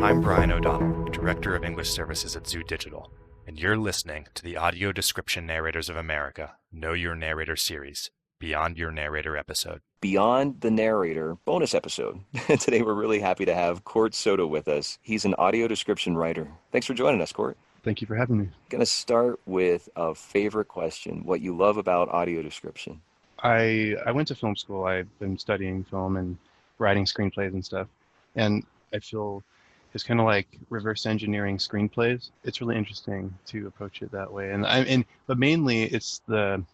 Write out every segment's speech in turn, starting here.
I'm Brian O'Donnell, Director of English Services at Zoo Digital, and you're listening to the Audio Description Narrators of America Know Your Narrator series, Beyond Your Narrator episode. Beyond the Narrator bonus episode. Today we're really happy to have Court Soto with us. He's an audio description writer. Thanks for joining us, Court. Thank you for having me. Going to start with a favorite question, what you love about audio description. I went to film school. I've been studying film and writing screenplays and stuff. And I feel it's kind of like reverse engineering screenplays. It's really interesting to approach it that way. But mainly it's the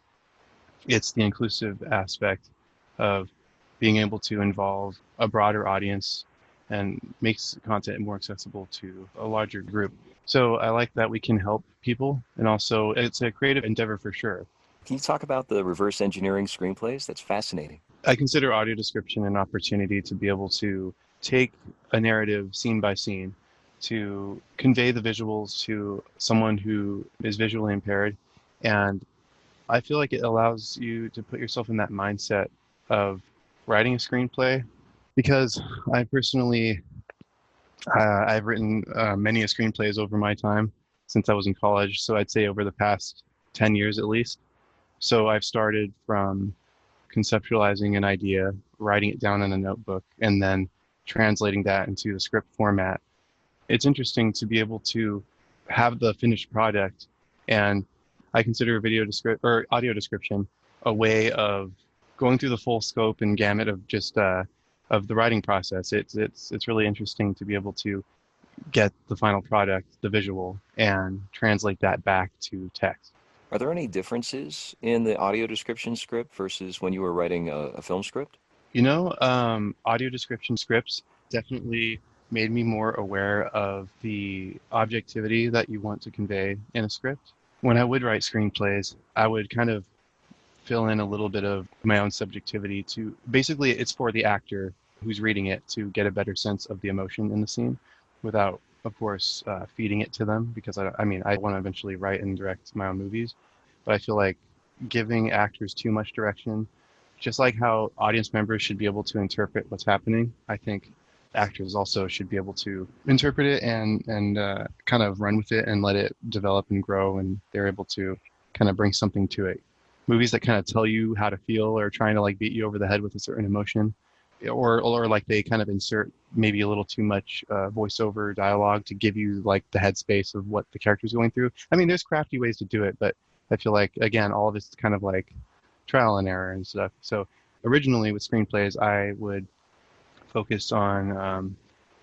inclusive aspect of being able to involve a broader audience and makes content more accessible to a larger group. So I like that we can help people, and also it's a creative endeavor for sure. Can you talk about the reverse engineering screenplays? That's fascinating. I consider audio description an opportunity to be able to take a narrative scene by scene to convey the visuals to someone who is visually impaired. And I feel like it allows you to put yourself in that mindset of writing a screenplay, because I personally, I've written many screenplays over my time since I was in college. So I'd say over the past 10 years at least. So I've started from conceptualizing an idea, writing it down in a notebook, and then translating that into the script format. It's interesting to be able to have the finished product, and I consider audio description a way of going through the full scope and gamut of just of the writing process. It's really interesting to be able to get the final product, the visual, and translate that back to text. Are there any differences in the audio description script versus when you were writing a film script? Audio description scripts definitely made me more aware of the objectivity that you want to convey in a script. When I would write screenplays, I would kind of fill in a little bit of my own subjectivity to, basically it's for the actor who's reading it to get a better sense of the emotion in the scene without, of course, feeding it to them, because I want to eventually write and direct my own movies, but I feel like giving actors too much direction, just like how audience members should be able to interpret what's happening, I think actors also should be able to interpret it and kind of run with it and let it develop and grow, and they're able to kind of bring something to it. Movies that kind of tell you how to feel or trying to like beat you over the head with a certain emotion, or like they kind of insert maybe a little too much voiceover dialogue to give you like the headspace of what the character's going through. I mean, there's crafty ways to do it, but I feel like, again, all of it's kind of like trial and error and stuff. So originally with screenplays, I would focus on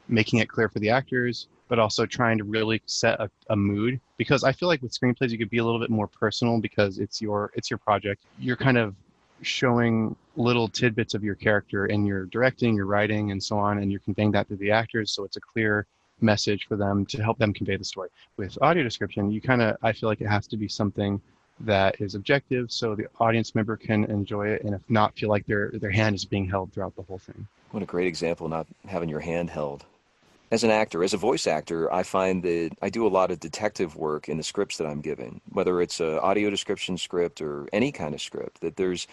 making it clear for the actors, but also trying to really set a mood, because I feel like with screenplays you could be a little bit more personal because it's your project. You're kind of showing little tidbits of your character, and you're directing, you're writing, and so on, and you're conveying that to the actors, so it's a clear message for them to help them convey the story. With audio description, I feel like it has to be something that is objective, so the audience member can enjoy it and if not feel like their hand is being held throughout the whole thing. What a great example, not having your hand held. As an actor, as a voice actor, I find that I do a lot of detective work in the scripts that I'm given, whether it's an audio description script or any kind of script, that there's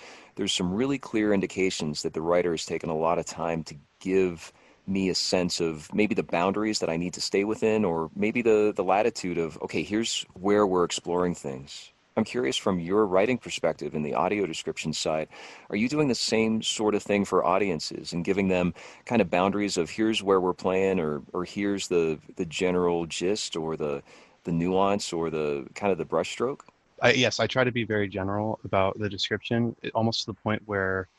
some really clear indications that the writer has taken a lot of time to give me a sense of maybe the boundaries that I need to stay within, or maybe the latitude of, okay, here's where we're exploring things. I'm curious, from your writing perspective in the audio description side, are you doing the same sort of thing for audiences and giving them kind of boundaries of here's where we're playing, or here's the general gist, or the nuance, or the kind of the brushstroke? Yes, I try to be very general about the description, almost to the point where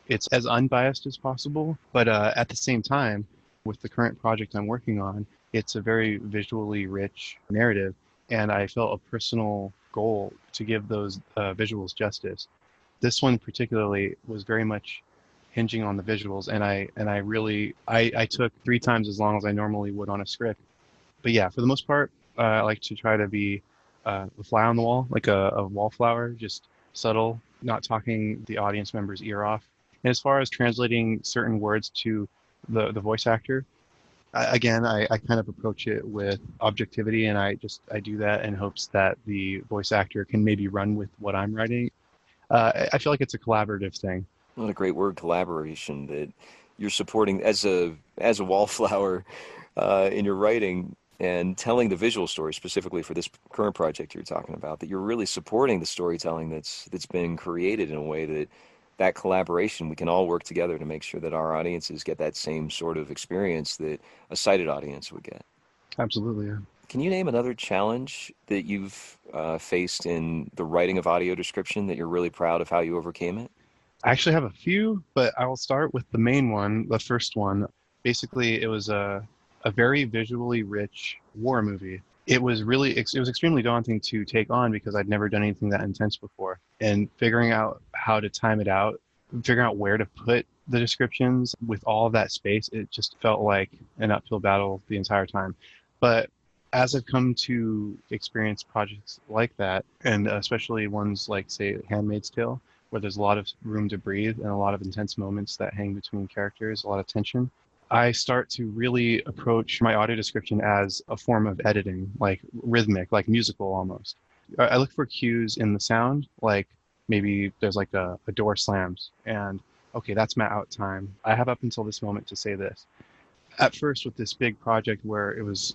it's as unbiased as possible. But at the same time, with the current project I'm working on, it's a very visually rich narrative, and I felt a personal goal to give those visuals justice. This one particularly was very much hinging on the visuals, and I took 3 times as long as I normally would on a script. But yeah, for the most part, I like to try to be a fly on the wall, like a wallflower, just subtle, not talking the audience member's ear off. And as far as translating certain words to the voice actor, I kind of approach it with objectivity, and I do that in hopes that the voice actor can maybe run with what I'm writing. I feel like it's a collaborative thing. What a great word, collaboration, that you're supporting as a wallflower. in your writing and telling the visual story, specifically for this current project you're talking about, that you're really supporting the storytelling that's been created in a way that collaboration, we can all work together to make sure that our audiences get that same sort of experience that a sighted audience would get. Absolutely. Yeah. Can you name another challenge that you've faced in the writing of audio description that you're really proud of how you overcame it? I actually have a few, but I will start with the main one, the first one. Basically, it was a very visually rich war movie. It was extremely daunting to take on because I'd never done anything that intense before. And figuring out how to time it out, figuring out where to put the descriptions with all of that space, it just felt like an uphill battle the entire time. But as I've come to experience projects like that, and especially ones like, say, Handmaid's Tale, where there's a lot of room to breathe and a lot of intense moments that hang between characters, a lot of tension, I start to really approach my audio description as a form of editing, like rhythmic, like musical almost. I look for cues in the sound, like maybe there's like a door slams and okay, that's my out time. I have up until this moment to say this. At first with this big project where it was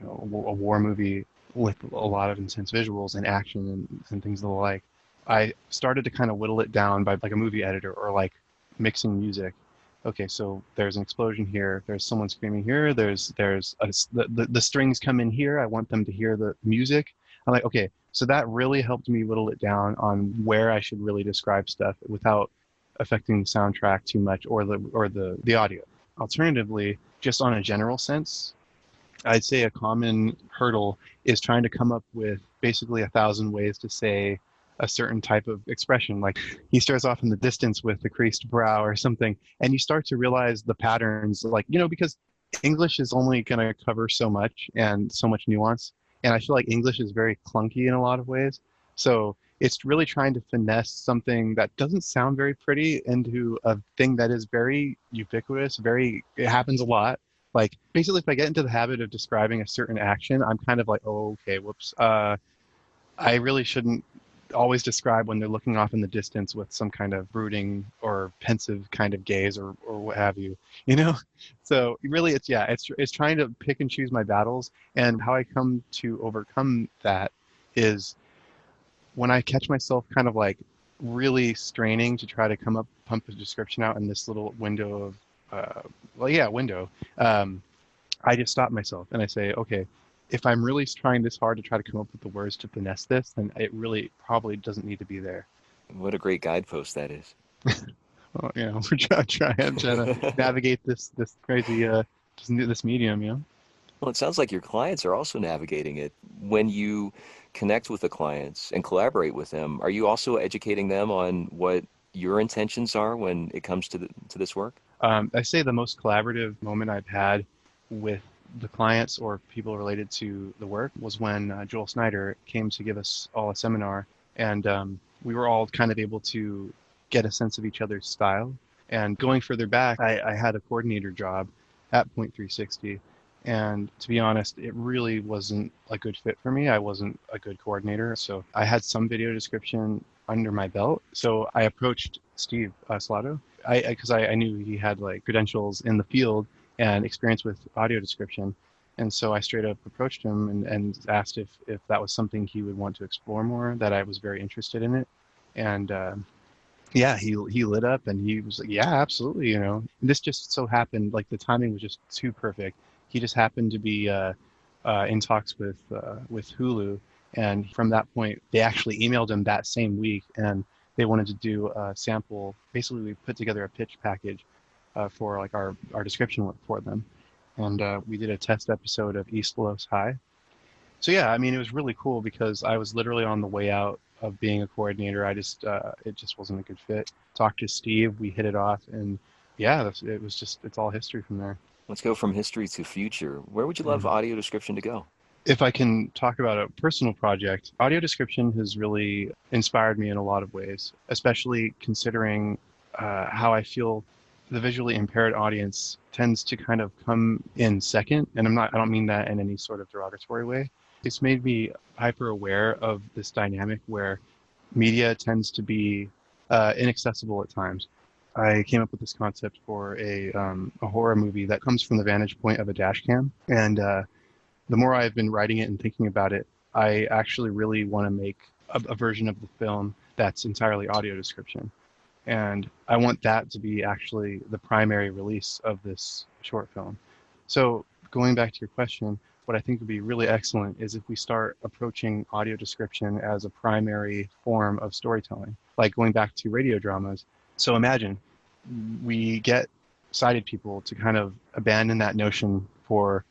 a war movie with a lot of intense visuals and action and things of the like, I started to kind of whittle it down by like a movie editor or like mixing music. Okay, so there's an explosion here. There's someone screaming here. The strings come in here. I want them to hear the music. I'm like, okay, so that really helped me whittle it down on where I should really describe stuff without affecting the soundtrack too much or the audio. Alternatively, just on a general sense, I'd say a common hurdle is trying to come up with basically 1,000 ways to say a certain type of expression. Like he stares off in the distance with the creased brow or something, and you start to realize the patterns, like, because English is only going to cover so much and so much nuance. And I feel like English is very clunky in a lot of ways. So it's really trying to finesse something that doesn't sound very pretty into a thing that is very ubiquitous, it happens a lot. Like basically if I get into the habit of describing a certain action, I'm kind of like, oh, okay, whoops. I really shouldn't always describe when they're looking off in the distance with some kind of brooding or pensive kind of gaze or what have you, So really it's trying to pick and choose my battles, and how I come to overcome that is when I catch myself kind of like really straining to try to pump the description out in this little window of window. I just stop myself and I say, okay, if I'm really trying this hard to try to come up with the words to finesse this, then it really probably doesn't need to be there. What a great guidepost that is. Well, we're trying to navigate this crazy this medium, Well, it sounds like your clients are also navigating it. When you connect with the clients and collaborate with them, are you also educating them on what your intentions are when it comes to this work? I say the most collaborative moment I've had with the clients or people related to the work was when Joel Snyder came to give us all a seminar, and we were all kind of able to get a sense of each other's style. And going further back, I had a coordinator job at Point 360, and to be honest, it really wasn't a good fit for me. I wasn't a good coordinator, so I had some video description under my belt. So I approached Steve Soto, because I knew he had like credentials in the field and experience with audio description. And so I straight up approached him and asked if that was something he would want to explore more, that I was very interested in it. And he lit up and he was like, yeah, absolutely. And this just so happened, like the timing was just too perfect. He just happened to be in talks with Hulu. And from that point, they actually emailed him that same week, and they wanted to do a sample. Basically, we put together a pitch package for like our description work for them. And we did a test episode of East Los High. So yeah, I mean, it was really cool because I was literally on the way out of being a coordinator. It just wasn't a good fit. Talked to Steve, we hit it off, and yeah, it's all history from there. Let's go from history to future. Where would you love audio description to go? If I can talk about a personal project, audio description has really inspired me in a lot of ways, especially considering how I feel the visually impaired audience tends to kind of come in second. And I don't mean that in any sort of derogatory way. It's made me hyper aware of this dynamic where media tends to be inaccessible at times. I came up with this concept for a horror movie that comes from the vantage point of a dash cam. And the more I've been writing it and thinking about it, I actually really want to make a version of the film that's entirely audio description. And I want that to be actually the primary release of this short film. So going back to your question, what I think would be really excellent is if we start approaching audio description as a primary form of storytelling, like going back to radio dramas. So imagine we get sighted people to kind of abandon that notion for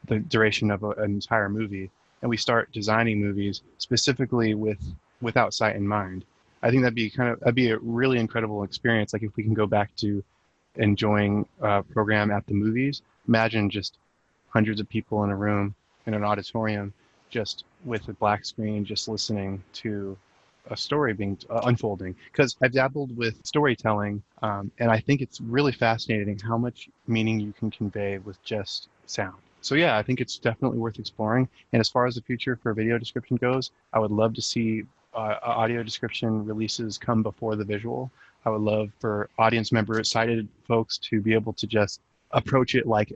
the duration of an entire movie, and we start designing movies specifically without sight in mind. I think that'd be a really incredible experience. Like if we can go back to enjoying a program at the movies, imagine just hundreds of people in a room in an auditorium, just with a black screen, just listening to a story being unfolding. Because I've dabbled with storytelling, and I think it's really fascinating how much meaning you can convey with just sound. So yeah, I think it's definitely worth exploring. And as far as the future for video description goes, I would love to see audio description releases come before the visual. I would love for audience member sighted folks to be able to just approach it like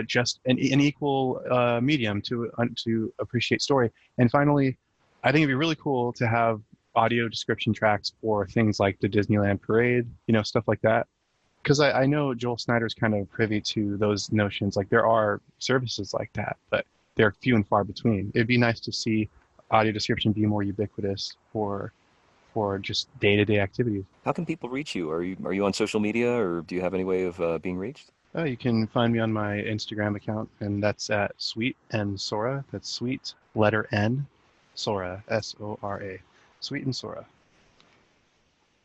just an equal medium to appreciate story. And finally, I think it'd be really cool to have audio description tracks for things like the Disneyland Parade, stuff like that. Because I know Joel Snyder's kind of privy to those notions. Like there are services like that, but they're few and far between. It'd be nice to see audio description be more ubiquitous for just day-to-day activities. How can people reach you? Are you on social media, or do you have any way of being reached? You can find me on my Instagram account, and that's at Sweet and Sora. That's Sweet, letter N, Sora, Sora. Sweet and Sora.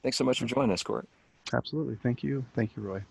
Thanks so much for joining us, Court. Absolutely. Thank you. Thank you, Roy.